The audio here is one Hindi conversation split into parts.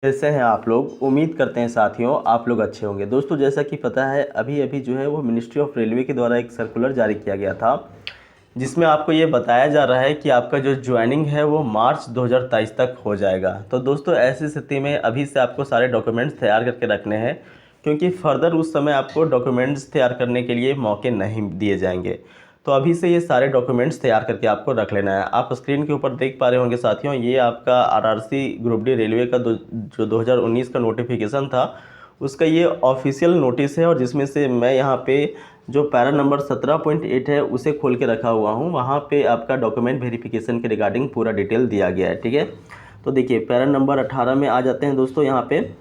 कैसे हैं आप लोग। उम्मीद करते हैं साथियों आप लोग अच्छे होंगे। दोस्तों जैसा कि पता है अभी अभी जो है वो मिनिस्ट्री ऑफ रेलवे के द्वारा एक सर्कुलर जारी किया गया था, जिसमें आपको ये बताया जा रहा है कि आपका जो ज्वाइनिंग है वो मार्च 2023 तक हो जाएगा। तो दोस्तों ऐसी स्थिति में अभी से आपको सारे डॉक्यूमेंट्स तैयार करके रखने हैं, क्योंकि फर्दर उस समय आपको डॉक्यूमेंट्स तैयार करने के लिए मौके नहीं दिए जाएंगे। तो अभी से ये सारे डॉक्यूमेंट्स तैयार करके आपको रख लेना है। आप स्क्रीन के ऊपर देख पा रहे होंगे साथियों, ये आपका आरआरसी ग्रुप डी रेलवे का जो 2019 का नोटिफिकेशन था उसका ये ऑफिशियल नोटिस है, और जिसमें से मैं यहाँ पे जो पैरा नंबर 17.8 है उसे खोल के रखा हुआ हूँ। वहाँ पे आपका डॉक्यूमेंट वेरिफिकेशन के रिगार्डिंग पूरा डिटेल दिया गया है। ठीक है, तो देखिए पैरा नंबर 18 में आ जाते हैं दोस्तों। यहाँ पे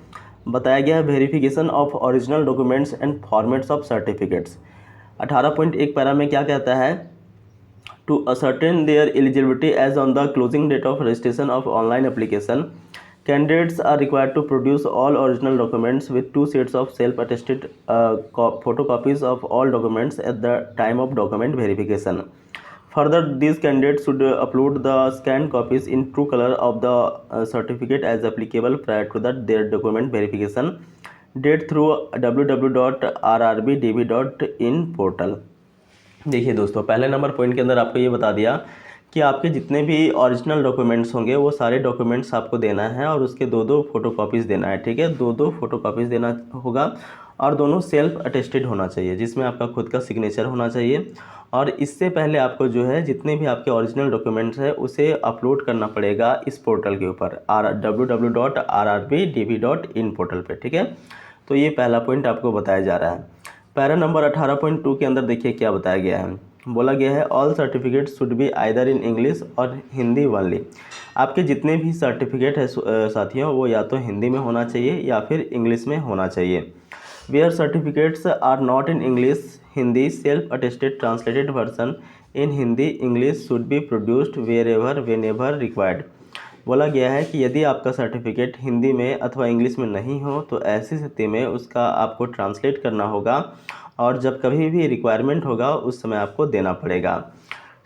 बताया गया है verification of original documents and formats of certificates. 18.1 para में क्या कहता है, to ascertain their eligibility as on the closing date of registration of online application, candidates are required to produce all original documents with 2 sets of self-attested photocopies of all documents at the time of document verification. Further, these candidates should upload the scanned copies in true color of the certificate as applicable prior to their document verification date through www.rrbdb.in portal। देखिए दोस्तों पहले नंबर पॉइंट के अंदर आपको ये बता दिया कि आपके जितने भी ओरिजिनल डॉक्यूमेंट्स होंगे वो सारे डॉक्यूमेंट्स आपको देना है, और उसके दो दो फोटोकॉपीज़ देना है। ठीक है, दो दो फोटोकॉपीज़ देना होगा, और दोनों सेल्फ अटेस्टेड होना चाहिए, जिसमें आपका खुद का सिग्नेचर होना चाहिए। और इससे पहले आपको जो है जितने भी आपके ओरिजिनल डॉक्यूमेंट्स हैं उसे अपलोड करना पड़ेगा इस पोर्टल के ऊपर www.rrbdb.in पोर्टल पे। ठीक है, तो ये पहला पॉइंट आपको बताया जा रहा है। पैरा नंबर 18.2 के अंदर देखिए क्या बताया गया है। बोला गया है all certificate should be either in English और हिंदी ओनली। आपके जितने भी सर्टिफिकेट है साथियों वो या तो हिंदी में होना चाहिए या फिर इंग्लिश में होना चाहिए। Where certificates are not in English Hindi self attested translated version in Hindi English should be produced wherever whenever required. बोला गया है कि यदि आपका सर्टिफिकेट हिंदी में अथवा इंग्लिश में नहीं हो तो ऐसी स्थिति में उसका आपको ट्रांसलेट करना होगा, और जब कभी भी रिक्वायरमेंट होगा उस समय आपको देना पड़ेगा।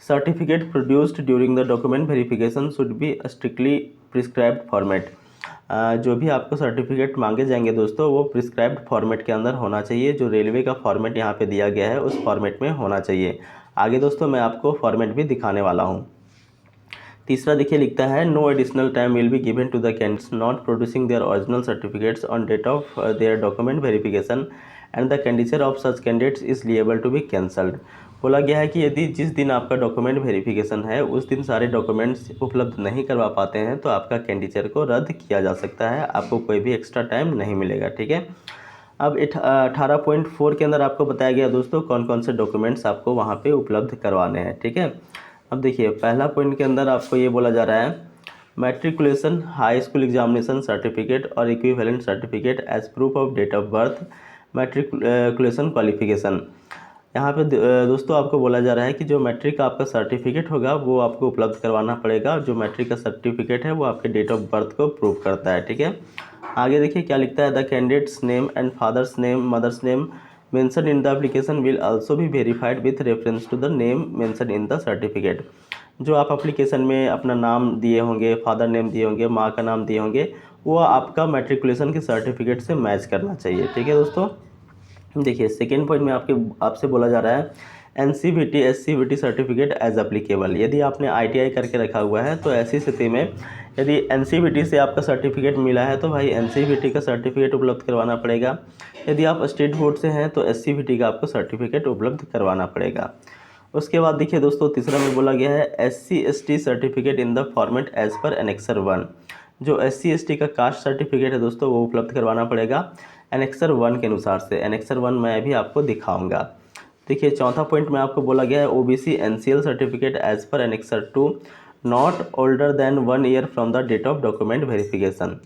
Certificate produced during the document verification should be strictly prescribed format. जो भी आपको सर्टिफिकेट मांगे जाएंगे दोस्तों वो प्रिस्क्राइब्ड फॉर्मेट के अंदर होना चाहिए। जो रेलवे का फॉर्मेट यहाँ पे दिया गया है उस फॉर्मेट में होना चाहिए। आगे दोस्तों मैं आपको फॉर्मेट भी दिखाने वाला हूँ। तीसरा देखिए लिखता है no additional time will be given to the candidates not producing their original certificates on date of their document verification and the candidature of such candidates is liable to be cancelled. बोला गया है कि यदि जिस दिन आपका डॉक्यूमेंट वेरिफिकेशन है उस दिन सारे डॉक्यूमेंट्स उपलब्ध नहीं करवा पाते हैं तो आपका कैंडिडेचर को रद्द किया जा सकता है, आपको कोई भी एक्स्ट्रा टाइम नहीं मिलेगा। ठीक है, अब 18.4 के अंदर आपको बताया गया दोस्तों कौन कौन से डॉक्यूमेंट्स आपको वहाँ पे उपलब्ध करवाने हैं। ठीक है, अब देखिए पहला पॉइंट के अंदर आपको ये बोला जा रहा है matriculation high school examination certificate और equivalent certificate as proof of date of birth matriculation qualification. यहाँ पे दोस्तों आपको बोला जा रहा है कि जो मैट्रिक का आपका सर्टिफिकेट होगा वो आपको उपलब्ध करवाना पड़ेगा। जो मैट्रिक का सर्टिफिकेट है वो आपके डेट ऑफ बर्थ को प्रूव करता है। ठीक है, आगे देखिए क्या लिखता है the candidate's name and father's name mother's name mentioned in the application will also be verified with reference to the name mentioned in the certificate। जो आप एप्लीकेशन में अपना नाम दिए होंगे, फादर नेम दिए होंगे, माँ का नाम दिए होंगे, वो आपका मैट्रिकुलेशन के सर्टिफिकेट से मैच करना चाहिए। ठीक है दोस्तों, देखिए सेकेंड पॉइंट में आपसे बोला जा रहा है NCVT SCVT certificate as applicable. यदि आपने ITI करके रखा हुआ है तो ऐसी स्थिति में यदि NCVT से आपका सर्टिफिकेट मिला है तो भाई NCVT का सर्टिफिकेट उपलब्ध करवाना पड़ेगा। यदि आप स्टेट बोर्ड से हैं तो SCVT का आपको सर्टिफिकेट उपलब्ध करवाना पड़ेगा। उसके बाद देखिए दोस्तों तीसरा में बोला गया है SC ST certificate in the format as per annexure 1। जो SC ST का कास्ट सर्टिफिकेट है दोस्तों वो उपलब्ध करवाना पड़ेगा एनेक्सर 1 के अनुसार से। एनेक्सर 1 मैं भी आपको दिखाऊंगा। देखिए चौथा पॉइंट में आपको बोला गया है OBC NCL certificate as per annexure 2 not older than 1 year from the date of document verification.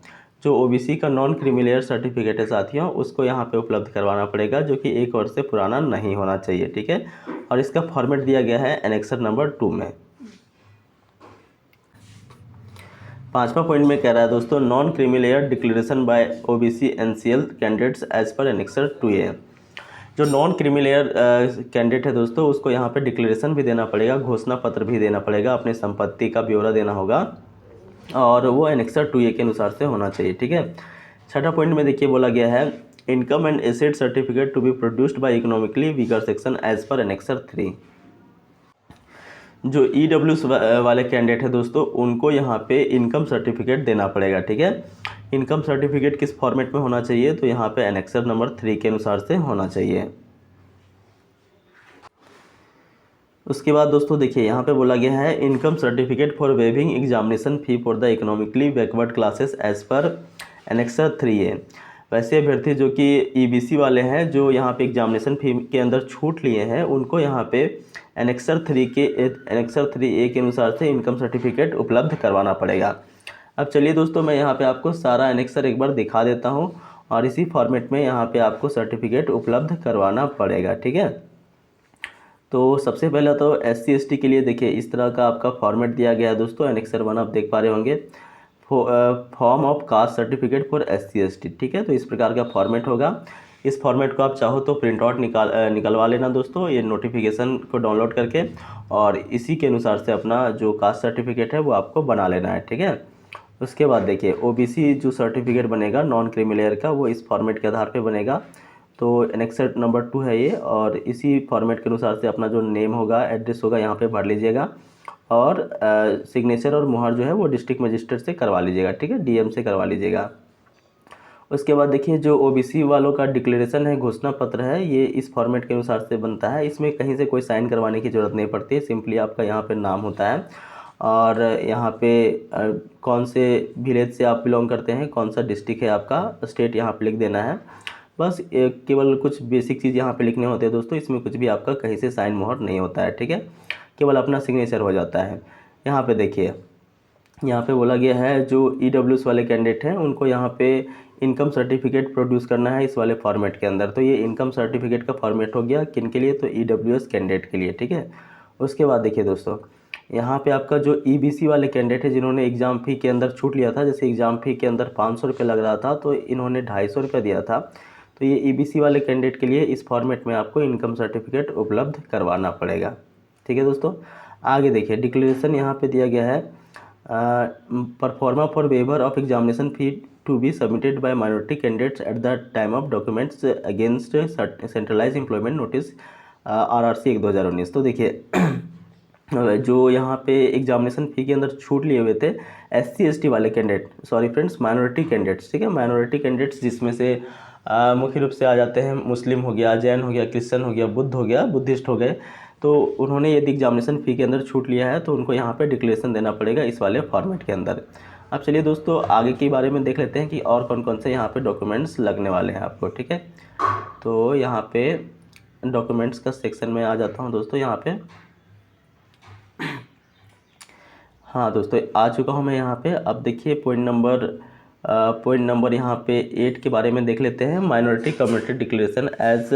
जो OBC का नॉन क्रीमिलेयर सर्टिफिकेट है साथियों उसको यहाँ पे उपलब्ध करवाना पड़ेगा, जो कि 1 वर्ष से पुराना नहीं होना चाहिए। ठीक है, और इसका फॉर्मेट दिया गया है एनेक्सर नंबर 2 में। पांचवा पॉइंट में कह रहा है दोस्तों non creamy layer declaration by OBC NCL candidates as per annexure 2A। जो नॉन क्रीमिलेयर कैंडिडेट है दोस्तों उसको यहाँ पे डिक्लेरेशन भी देना पड़ेगा, घोषणा पत्र भी देना पड़ेगा, अपनी संपत्ति का ब्यौरा देना होगा। और वो एनेक्सर 2A के अनुसार से होना चाहिए। ठीक है। छठा पॉइंट में देखिए बोला गया है income and asset certificate to be produced by economically weaker section as per annexure 3। जो EWS वाले कैंडिडेट है दोस्तों, उनको यहाँ पे इनकम सर्टिफिकेट देना पड़ेगा। ठीक है। इनकम सर्टिफिकेट किस फॉर्मेट में होना चाहिए, तो यहाँ पे एनेक्सर नंबर 3 के अनुसार से होना चाहिए। उसके बाद दोस्तों देखिए यहाँ पे बोला गया है income certificate for waiving examination fee for the economically backward classes as per annexure 3A। वैसे अभ्यर्थी जो कि EBC वाले हैं, जो यहाँ पे एग्जामिनेशन फी के अंदर छूट लिए हैं, उनको यहाँ पे एनेक्सर 3A के अनुसार से इनकम सर्टिफिकेट उपलब्ध करवाना पड़ेगा। अब चलिए दोस्तों, मैं यहाँ पे आपको सारा एनेक्सर एक बार दिखा देता हूँ और इसी फॉर्मेट में यहाँ पे आपको सर्टिफिकेट उपलब्ध करवाना पड़ेगा। ठीक है। तो सबसे पहले तो SC ST के लिए देखिए इस तरह का आपका फॉर्मेट दिया गया है दोस्तों। एनेक्सर 1 आप देख पा रहे होंगे, form of caste certificate for SC ST। ठीक है। तो इस प्रकार का फॉर्मेट होगा। इस फॉर्मेट को आप चाहो तो प्रिंट आउट निकलवा लेना दोस्तों, ये नोटिफिकेशन को डाउनलोड करके, और इसी के अनुसार से अपना जो कास्ट सर्टिफिकेट है वो आपको बना लेना है। ठीक है। उसके बाद देखिए OBC जो सर्टिफिकेट बनेगा नॉन क्रीमिलेयर का, वो इस फॉर्मेट के आधार पे बनेगा। तो एनेक्सर नंबर 2 है ये, और इसी फॉर्मेट के अनुसार से अपना जो नेम होगा, एड्रेस होगा, यहाँ पे भर लीजिएगा, और सिग्नेचर और मुहर जो है वो डिस्ट्रिक्ट मजिस्ट्रेट से करवा लीजिएगा। ठीक है। DM से करवा लीजिएगा। उसके बाद देखिए जो OBC वालों का डिक्लेरेशन है, घोषणा पत्र है, ये इस फॉर्मेट के अनुसार से बनता है। इसमें कहीं से कोई साइन करवाने की ज़रूरत नहीं पड़ती है, सिंपली आपका यहाँ पे नाम होता है और यहाँ पे कौन से विलेज से आप बिलोंग करते हैं, कौन सा डिस्ट्रिक्ट है आपका, स्टेट यहाँ पे लिख देना है। बस केवल कुछ बेसिक चीज़ यहाँ पे लिखने होते हैं दोस्तों। इसमें कुछ भी आपका कहीं से साइन मोहर नहीं होता है। ठीक है। केवल अपना सिग्नेचर हो जाता है। यहाँ पे देखिए, यहाँ पे बोला गया है जो EWS वाले कैंडिडेट हैं, उनको यहाँ पे इनकम सर्टिफिकेट प्रोड्यूस करना है इस वाले फॉर्मेट के अंदर। तो ये इनकम सर्टिफिकेट का फॉर्मेट हो गया किन के लिए, तो EWS कैंडिडेट के लिए। ठीक है। उसके बाद देखिए दोस्तों, यहाँ पे आपका जो EBC वाले कैंडिडेट है, जिन्होंने एग्ज़ाम फ़ी के अंदर छूट लिया था, जैसे एग्ज़ाम फ़ी के अंदर 500 रुपये लग रहा था, तो इन्होंने 250 रुपये दिया था। तो ये EBC वाले कैंडिडेट के लिए इस फॉर्मेट में आपको इनकम सर्टिफिकेट उपलब्ध करवाना पड़ेगा। ठीक है दोस्तों। आगे देखिए डिक्लेरेशन यहाँ पे दिया गया है proforma for waiver of examination fee to be submitted by minority candidates at the time of documents against centralise employment notice RRC 1/2019। तो देखिए जो यहाँ पे एग्जामिनेशन फ़ी के अंदर छूट लिए हुए थे SC ST वाले candidate, sorry friends, minority candidates. ठीक है। माइनॉरिटी कैंडिडेट्स जिसमें से मुख्य रूप से आ जाते हैं मुस्लिम हो गया, जैन हो गया, क्रिश्चियन हो गया, बुद्ध हो गया, बुद्धिस्ट हो गए। तो उन्होंने यदि एग्जामिनेशन फ़ी के अंदर छूट लिया है तो उनको यहाँ पे डिक्लेरेशन देना पड़ेगा इस वाले फॉर्मेट के अंदर। अब चलिए दोस्तों आगे के बारे में देख लेते हैं कि और कौन कौन से यहाँ पे डॉक्यूमेंट्स लगने वाले हैं आपको। ठीक है। तो यहाँ पे डॉक्यूमेंट्स का सेक्शन में आ जाता हूँ दोस्तों। यहाँ पे हाँ दोस्तों, आ चुका हूँ मैं यहाँ पे। अब देखिए पॉइंट नंबर यहाँ पे 8 के बारे में देख लेते हैं। Minority community declaration as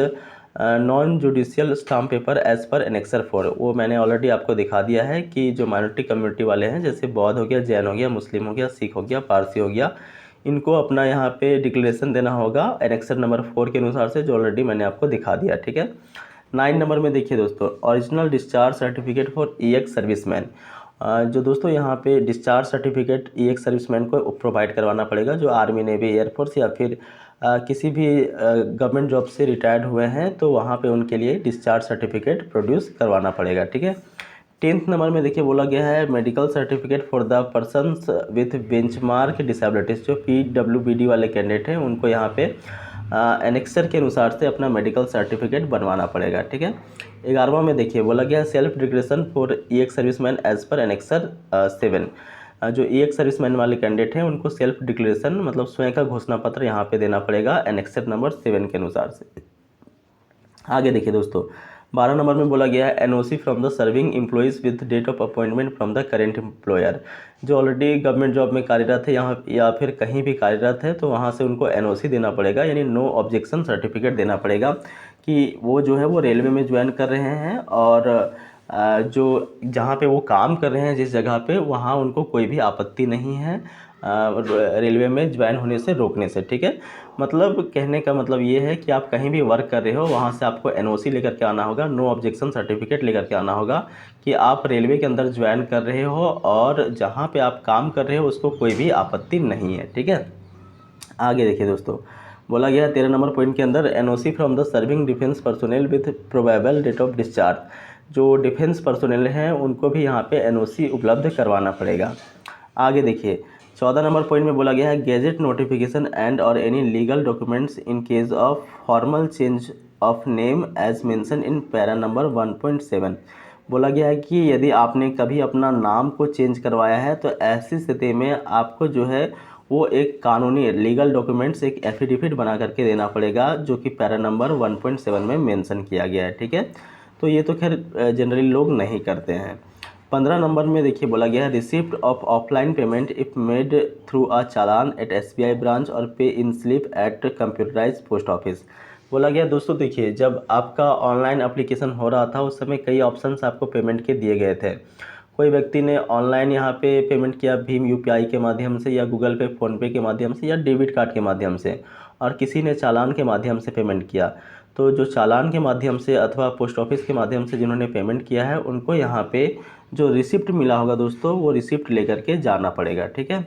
non judicial stamp paper as per annexure 4। वो मैंने ऑलरेडी आपको दिखा दिया है कि जो माइनॉरिटी कम्युनिटी वाले हैं, जैसे बौद्ध हो गया, जैन हो गया, मुस्लिम हो गया, सिख हो गया, पारसी हो गया, इनको अपना यहाँ पे डिक्लेरेशन देना होगा एनेक्सर नंबर 4 के अनुसार से, जो ऑलरेडी मैंने आपको दिखा दिया। ठीक है। 9 नंबर में देखिए दोस्तों, original discharge certificate for EX serviceman. जो दोस्तों यहाँ पे डिस्चार्ज सर्टिफिकेट EX सर्विसमैन को प्रोवाइड करवाना पड़ेगा, जो आर्मी, नेवी, एयरफोर्स या फिर किसी भी गवर्नमेंट जॉब से रिटायर्ड हुए हैं, तो वहाँ पे उनके लिए डिस्चार्ज सर्टिफिकेट प्रोड्यूस करवाना पड़ेगा। ठीक है। 10th नंबर में देखिए बोला गया है medical certificate for the persons with benchmark disabilities. जो PWBD वाले कैंडिडेट हैं, उनको यहाँ पे एनेक्सर के अनुसार से अपना मेडिकल सर्टिफिकेट बनवाना पड़ेगा। ठीक है। 11वां में देखिए बोला गया self declaration for EX serviceman as per annexure 7। जो EX सर्विसमैन वाले कैंडिडेट हैं, उनको सेल्फ डिक्लेरेशन मतलब स्वयं का घोषणा पत्र यहाँ पे देना पड़ेगा एनेक्सर नंबर 7 के अनुसार से। आगे देखिए दोस्तों, 12 नंबर में बोला गया है NOC from the serving employees with date of appointment from the current employer. जो ऑलरेडी गवर्नमेंट जॉब में कार्यरत है यहाँ या फिर कहीं भी कार्यरत है, तो वहाँ से उनको NOC देना पड़ेगा, यानी नो ऑब्जेक्शन सर्टिफिकेट देना पड़ेगा कि वो जो है वो रेलवे में ज्वाइन कर रहे हैं और जो जहाँ पे वो काम कर रहे हैं जिस जगह पे, वहाँ उनको कोई भी आपत्ति नहीं है रेलवे में ज्वाइन होने से रोकने से, ठीक है। मतलब कहने का मतलब ये है कि आप कहीं भी वर्क कर रहे हो वहाँ से आपको एनओसी लेकर के आना होगा, नो ऑब्जेक्शन सर्टिफिकेट लेकर के आना होगा कि आप रेलवे के अंदर ज्वाइन कर रहे हो और जहाँ पे आप काम कर रहे हो उसको कोई भी आपत्ति नहीं है, ठीक है। आगे देखिए दोस्तों, बोला गया है 13 नंबर पॉइंट के अंदर NOC from the serving defence personnel with probable date of discharge. जो डिफेंस पर्सोनेल हैं उनको भी यहाँ पे एनओसी उपलब्ध करवाना पड़ेगा। आगे देखिए 14 नंबर पॉइंट में बोला गया है gazette notification and or any legal documents in case of formal change of name as mention in para number 1.7। बोला गया है कि यदि आपने कभी अपना नाम को चेंज करवाया है तो ऐसी स्थिति में आपको जो है वो एक कानूनी लीगल डॉक्यूमेंट्स एक एफिडेविट बना करके देना पड़ेगा, जो कि पैरा नंबर 1.7 में मेंशन किया गया है, ठीक है। तो ये तो खैर जनरली लोग नहीं करते हैं। 15 नंबर में देखिए बोला गया है receipt of offline payment if made through a challan at SBI branch और pay in slip at computerise post office. बोला गया दोस्तों देखिए, जब आपका ऑनलाइन एप्लीकेशन हो रहा था उस समय कई ऑप्शंस आपको पेमेंट के दिए गए थे। कोई व्यक्ति ने ऑनलाइन यहाँ पे पेमेंट किया भीम यूपीआई के माध्यम से या गूगल पे फ़ोनपे के माध्यम से या डेबिट कार्ड के माध्यम से, और किसी ने चालान के माध्यम से पेमेंट किया। तो जो चालान के माध्यम से अथवा पोस्ट ऑफिस के माध्यम से जिन्होंने पेमेंट किया है उनको यहाँ पे जो रिसिप्ट मिला होगा दोस्तों वो रिसिप्ट लेकर के जाना पड़ेगा, ठीक है।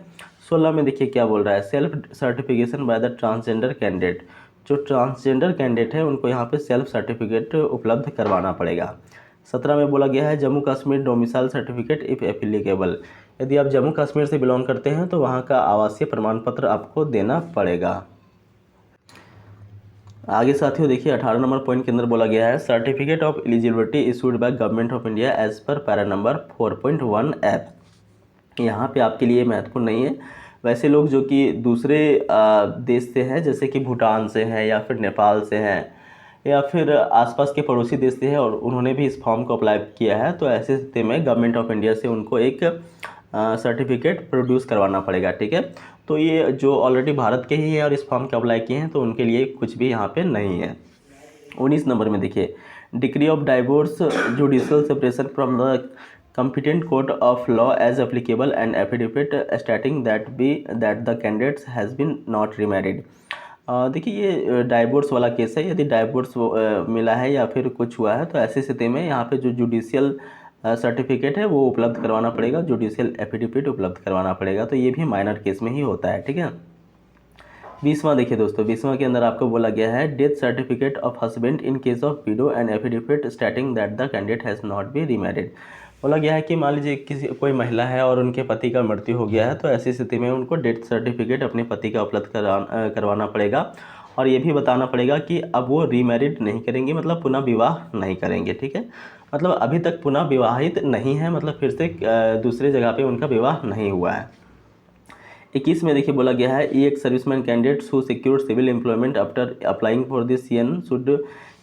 16 में देखिए क्या बोल रहा है self certification by the transgender candidate. जो ट्रांसजेंडर कैंडिडेट है उनको यहाँ पे सेल्फ सर्टिफिकेट उपलब्ध करवाना पड़ेगा। 17 में बोला गया है Jammu Kashmir domicile certificate if applicable. यदि आप जम्मू कश्मीर से बिलोंग करते हैं तो वहाँ का आवासीय प्रमाण पत्र आपको देना पड़ेगा। आगे साथियों देखिए 18 नंबर पॉइंट के अंदर बोला गया है certificate of eligibility issued by government of India as per para number 4.1 app. यहाँ पे आपके लिए महत्वपूर्ण नहीं है। वैसे लोग जो कि दूसरे देश से हैं जैसे कि भूटान से हैं या फिर नेपाल से हैं या फिर आसपास के पड़ोसी देश से है और उन्होंने भी इस फॉर्म को अप्लाई किया है, तो ऐसे स्थिति में गवर्नमेंट ऑफ इंडिया से उनको एक सर्टिफिकेट प्रोड्यूस करवाना पड़ेगा, ठीक है। तो ये जो ऑलरेडी भारत के ही हैं और इस फॉर्म के अप्लाई किए हैं तो उनके लिए कुछ भी यहाँ पे नहीं है। 19 नंबर में देखिए decree of divorce judicial separation from the competent court of law as applicable and affidavit stating that the candidate has been not remarried। देखिए ये डाइवोर्स वाला केस है। यदि डाइवोर्स मिला है या फिर कुछ हुआ है तो ऐसी स्थिति में यहाँ पे जो जुडिशियल सर्टिफिकेट है वो उपलब्ध करवाना पड़ेगा, जुडिशियल एफिडेविट उपलब्ध करवाना पड़ेगा। तो ये भी माइनर केस में ही होता है, ठीक है। 20वां देखिए दोस्तों, 20वां के अंदर आपको बोला गया है death certificate of husband in case of window and affidavit stating that the candidate has not be remarried. बोला गया है कि मान लीजिए किसी कोई महिला है और उनके पति का मृत्यु हो गया है तो ऐसी स्थिति में उनको डेथ सर्टिफिकेट अपने पति का उपलब्ध करवाना पड़ेगा और ये भी बताना पड़ेगा कि अब वो रीमैरिड नहीं करेंगे, मतलब पुनः विवाह नहीं करेंगे, ठीक है। मतलब अभी तक पुनः विवाहित नहीं है, मतलब फिर से दूसरे जगह पे उनका विवाह नहीं हुआ है। 21 में देखिए बोला गया है ex serviceman candidates who secured civil employment after applying for this CN should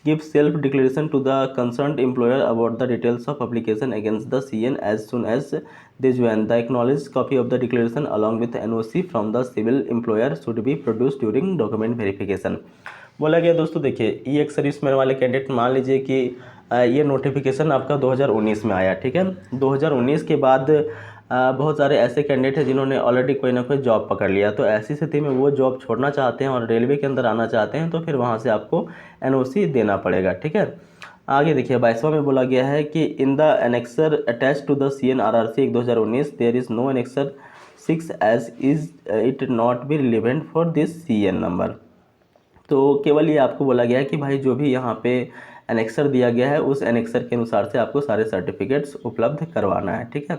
give self declaration to the concerned employer about the details of application against the CN as soon as they join। The acknowledged copy of the declaration along with NOC from the civil employer should be produced during document verification। बोला गया दोस्तों देखिए ई एक सर्विसमैन वाले कैंडिडेट मान लीजिए कि ये नोटिफिकेशन आपका 2019 में आया, ठीक है। 2019 के बाद बहुत सारे ऐसे कैंडिडेट हैं जिन्होंने ऑलरेडी कोई ना कोई जॉब पकड़ लिया, तो ऐसी स्थिति में वो जॉब छोड़ना चाहते हैं और रेलवे के अंदर आना चाहते हैं तो फिर वहाँ से आपको एनओसी देना पड़ेगा, ठीक है। आगे देखिए 22वां में बोला गया है कि in the annexure attach to the CNRRC 2019 there is no annexure 6 as is it not be relevant for this CN number. तो केवल ये आपको बोला गया है कि भाई जो भी यहाँ पे एनेक्सर दिया गया है उस एनेक्सर के अनुसार से आपको सारे सर्टिफिकेट्स उपलब्ध करवाना है, ठीक है।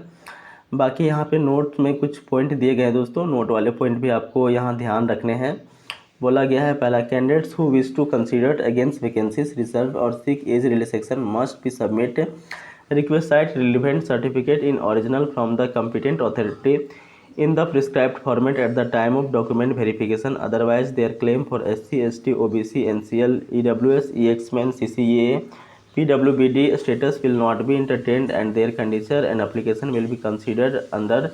बाकी यहाँ पे नोट में कुछ पॉइंट दिए गए हैं दोस्तों, नोट वाले पॉइंट भी आपको यहाँ ध्यान रखने हैं। बोला गया है पहला candidates who wish to consider against vacancies reserve और seek age relaxation must be submit request relevant certificate in original from the competent authority in the prescribed format at the time of document verification, otherwise their claim for SC, ST, OBC, NCL, EWS, EX-Men, CCEA, PWBD status will not be entertained and their candidature and application will be considered under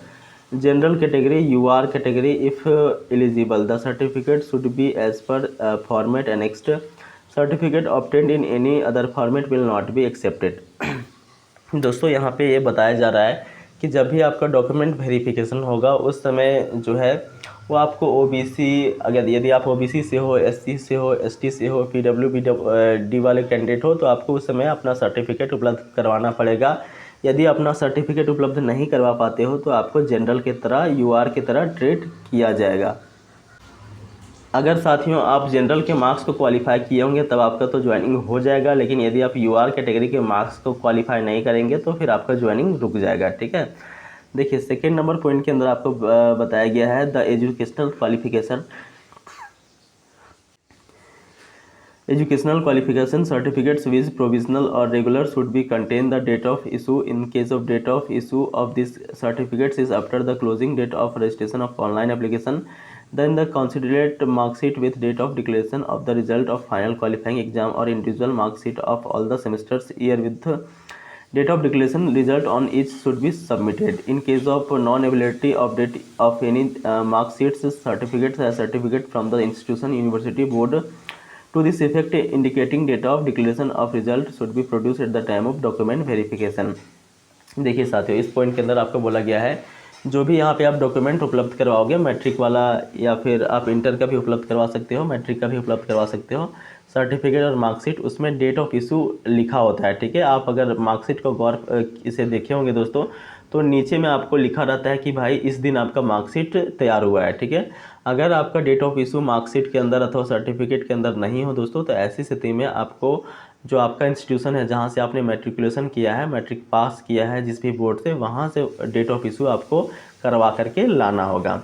general category UR category if eligible। The certificate should be as per format annexed। Certificate obtained in any other format will not be accepted। दोस्तों यहाँ पे ये बताया जा रहा है कि जब भी आपका डॉक्यूमेंट वेरिफिकेशन होगा उस समय जो है वो आपको ओबीसी, अगर यदि आप ओबीसी से हो, एससी से हो, एसटी से हो, पीडब्ल्यूडी वाले कैंडिडेट हो तो आपको उस समय अपना सर्टिफिकेट उपलब्ध करवाना पड़ेगा। यदि अपना सर्टिफिकेट उपलब्ध नहीं करवा पाते हो तो आपको जनरल की तरह, यूआर की तरह ट्रीट किया जाएगा। अगर साथियों आप जनरल के मार्क्स को क्वालिफाई किए होंगे तब आपका तो ज्वाइनिंग हो जाएगा, लेकिन यदि आप यूआर कैटेगरी के मार्क्स को क्वालिफाई नहीं करेंगे तो फिर आपका ज्वाइनिंग रुक जाएगा। ठीक है, देखिए सेकेंड नंबर पॉइंट के अंदर आपको बताया गया है the educational qualification. Educational qualification certificates with provisional or regular should be contain the date of issue. In case of date of issue of these certificates is after the closing date of registration of online application, then the considered mark sheet with date of declaration of the result of final qualifying exam or individual mark sheet of all the semesters year with the date of declaration result on each should be submitted. In case of non-availability of date of any mark sheets, certificate from the institution, university, board to this effect indicating date of declaration of result should be produced at the time of document verification। देखिए साथियों, इस पॉइंट के अंदर आपको बोला गया है जो भी यहाँ पे आप डॉक्यूमेंट उपलब्ध करवाओगे, मैट्रिक वाला या फिर आप इंटर का भी उपलब्ध करवा सकते हो, मैट्रिक का भी उपलब्ध करवा सकते हो, सर्टिफिकेट और मार्कशीट, उसमें डेट ऑफ इशू लिखा होता है। ठीक है, आप अगर मार्कशीट को गौर इसे देखे होंगे दोस्तों तो नीचे में आपको लिखा रहता है कि भाई इस दिन आपका मार्कशीट तैयार हुआ है। ठीक है, अगर आपका डेट ऑफ इशू मार्कशीट के अंदर अथवा सर्टिफिकेट के अंदर नहीं हो दोस्तों तो ऐसी स्थिति में आपको जो आपका इंस्टीट्यूशन है जहाँ से आपने मैट्रिकुलेशन किया है, मैट्रिक पास किया है जिस भी बोर्ड से, वहाँ से डेट ऑफ इशू आपको करवा करके लाना होगा।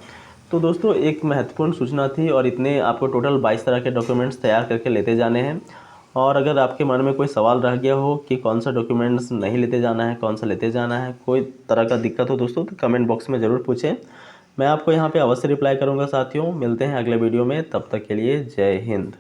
तो दोस्तों एक महत्वपूर्ण सूचना थी और इतने आपको टोटल 22 तरह के डॉक्यूमेंट्स तैयार करके लेते जाने हैं। और अगर आपके मन में कोई सवाल रह गया हो कि कौन सा डॉक्यूमेंट्स नहीं लेते जाना है, कौन सा लेते जाना है, कोई तरह का दिक्कत हो दोस्तों तो कमेंट बॉक्स में ज़रूर पूछें, मैं आपको यहाँ पे अवश्य रिप्लाई करूँगा। साथियों मिलते हैं अगले वीडियो में, तब तक के लिए जय हिंद।